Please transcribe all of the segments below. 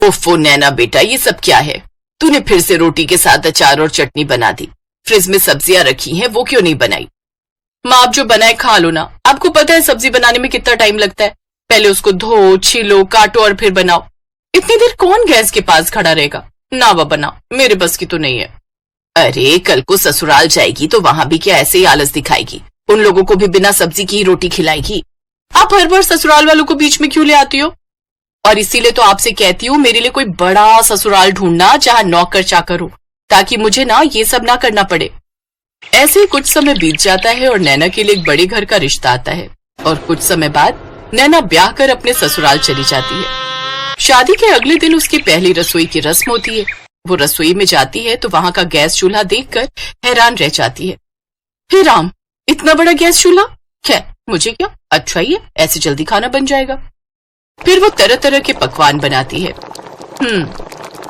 ओफो नैना बेटा, ये सब क्या है? तूने फिर से रोटी के साथ अचार और चटनी बना दी। फ्रिज में सब्जियां रखी हैं, वो क्यों नहीं बनाई? माँ आप जो बनाए खा लो ना। आपको पता है सब्जी बनाने में कितना टाइम लगता है। पहले उसको धो, छीलो, काटो और फिर बनाओ। इतनी देर कौन गैस के पास खड़ा रहेगा? ना बना, मेरे बस की तो नहीं है। अरे कल को ससुराल जाएगी तो वहां भी क्या ऐसे ही आलस दिखाएगी? उन लोगों को भी बिना सब्जी की ही रोटी खिलाएगी? आप हर बार ससुराल वालों को बीच में क्यों ले आती हो? और इसीलिए तो आपसे कहती हूँ मेरे लिए कोई बड़ा ससुराल ढूंढना जहाँ नौकर चाकर हो, ताकि मुझे ना ये सब ना करना पड़े। ऐसे ही कुछ समय बीत जाता है और नैना के लिए एक बड़े घर का रिश्ता आता है और कुछ समय बाद नैना ब्याह कर अपने ससुराल चली जाती है। शादी के अगले दिन उसकी पहली रसोई की रस्म होती है। वो रसोई में जाती है तो वहां का गैस चूल्हा देखकर हैरान रह जाती है। हे राम, इतना बड़ा गैस चूल्हा! खैर मुझे क्या, अच्छा ही है, ऐसे जल्दी खाना बन जाएगा। फिर वो तरह तरह के पकवान बनाती है।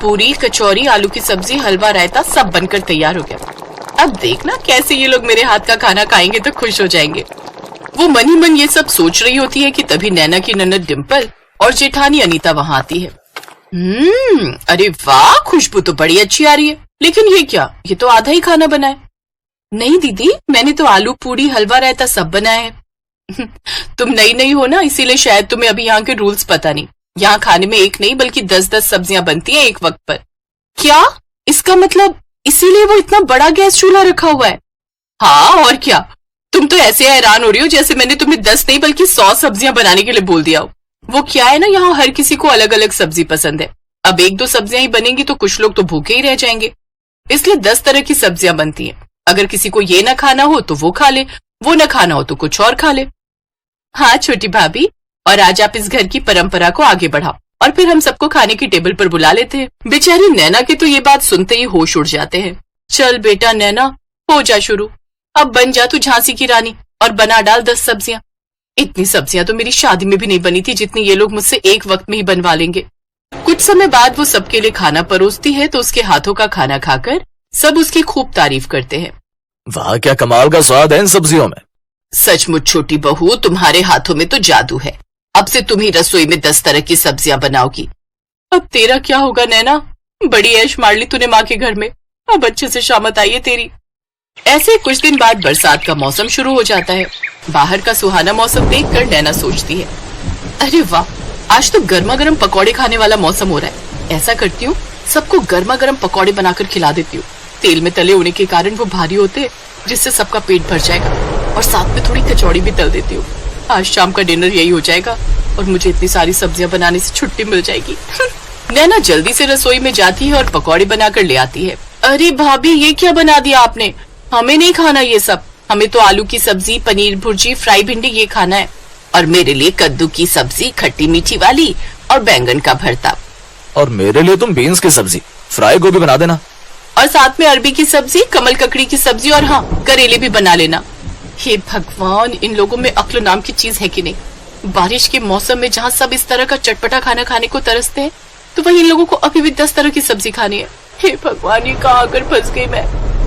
पूरी, कचौरी, आलू की सब्जी, हलवा, रायता सब बनकर तैयार हो गया। अब देखना कैसे ये लोग मेरे हाथ का खाना खाएंगे तो खुश हो जाएंगे। वो मन ही मन ये सब सोच रही होती है कि तभी नैना की ननद डिम्पल और जेठानी अनीता वहां आती है। अरे वाह, खुशबू तो बड़ी अच्छी आ रही है। लेकिन ये क्या, ये तो आधा ही खाना बना है। नहीं दीदी, मैंने तो आलू पूरी, हलवा, रायता सब बनाया है। तुम नई नई हो ना, इसीलिए शायद तुम्हें अभी यहाँ के रूल्स पता नहीं। यहाँ खाने में एक नहीं बल्कि 10-10 सब्जियां बनती हैं एक वक्त पर। क्या? इसका मतलब इसीलिए वो इतना बड़ा गैस चूल्हा रखा हुआ है? हाँ और क्या, तुम तो ऐसे हैरान हो रही हो जैसे मैंने तुम्हें 10 नहीं बल्कि 100 सब्जियां बनाने के लिए बोल दिया हो। वो क्या है ना, यहाँ हर किसी को अलग अलग सब्जी पसंद है। अब 1-2 सब्जियां ही बनेंगी तो कुछ लोग तो भूखे ही रह जाएंगे, इसलिए 10 तरह की सब्जियां बनती हैं। अगर किसी को ये ना खाना हो तो वो खा ले, वो ना खाना हो तो कुछ और खा ले। हाँ छोटी भाभी, और आज आप इस घर की परंपरा को आगे बढ़ाओ और फिर हम सबको खाने की टेबल पर बुला लेते हैं। बेचारी नैना के तो ये बात सुनते ही होश उड़ जाते हैं। चल बेटा नैना, हो जा शुरू। अब बन जा तू झांसी की रानी और बना डाल 10 सब्जियां। इतनी सब्जियां तो मेरी शादी में भी नहीं बनी थी जितनी ये लोग मुझसे एक वक्त में ही बनवा लेंगे। कुछ समय बाद वो सबके लिए खाना परोसती है तो उसके हाथों का खाना खाकर सब उसकी खूब तारीफ करते हैं। वाह, क्या कमाल का स्वाद है इन सब्जियों में। सचमुच छोटी बहू, तुम्हारे हाथों में तो जादू है। अब से तुम ही रसोई में 10 तरह की सब्जियां बनाओगी। अब तेरा क्या होगा नैना, बड़ी ऐश मार ली तूने माँ के घर में। अब अच्छे से शामत आई है तेरी। ऐसे कुछ दिन बाद बरसात का मौसम शुरू हो जाता है। बाहर का सुहाना मौसम देखकर नैना सोचती है, अरे वाह, आज तो गर्मा गर्म पकौड़े खाने वाला मौसम हो रहा है। ऐसा करती हूँ, सबको गर्मा गर्म पकौड़े बनाकर खिला देती हूँ। तेल में तले होने के कारण वो भारी होते, जिससे सबका पेट भर जाएगा। और साथ में थोड़ी कचौड़ी भी तल देती हूँ। आज शाम का डिनर यही हो जाएगा और मुझे इतनी सारी सब्जियां बनाने से छुट्टी मिल जाएगी। नैना जल्दी से रसोई में जाती है और पकौड़े बनाकर ले आती है। अरे भाभी, ये क्या बना दिया आपने? हमें नहीं खाना ये सब। हमें तो आलू की सब्जी, पनीर भुर्जी, फ्राई भिंडी ये खाना है। और मेरे लिए कद्दू की सब्जी, खट्टी मीठी वाली, और बैंगन का भरता। और मेरे लिए तुम बीन्स की सब्जी, फ्राई गोभी बना देना। और साथ में अरबी की सब्जी, कमल ककड़ी की सब्जी, और हाँ, करेले भी बना लेना। हे भगवान, इन लोगों में अक्ल नाम की चीज है कि नहीं। बारिश के मौसम में जहाँ सब इस तरह का चटपटा खाना खाने को तरसते हैं, तो वही इन लोगों को अभी भी 10 तरह की सब्जी खानी है। हे भगवान, ये कहाँ आकर फंस गई मैं।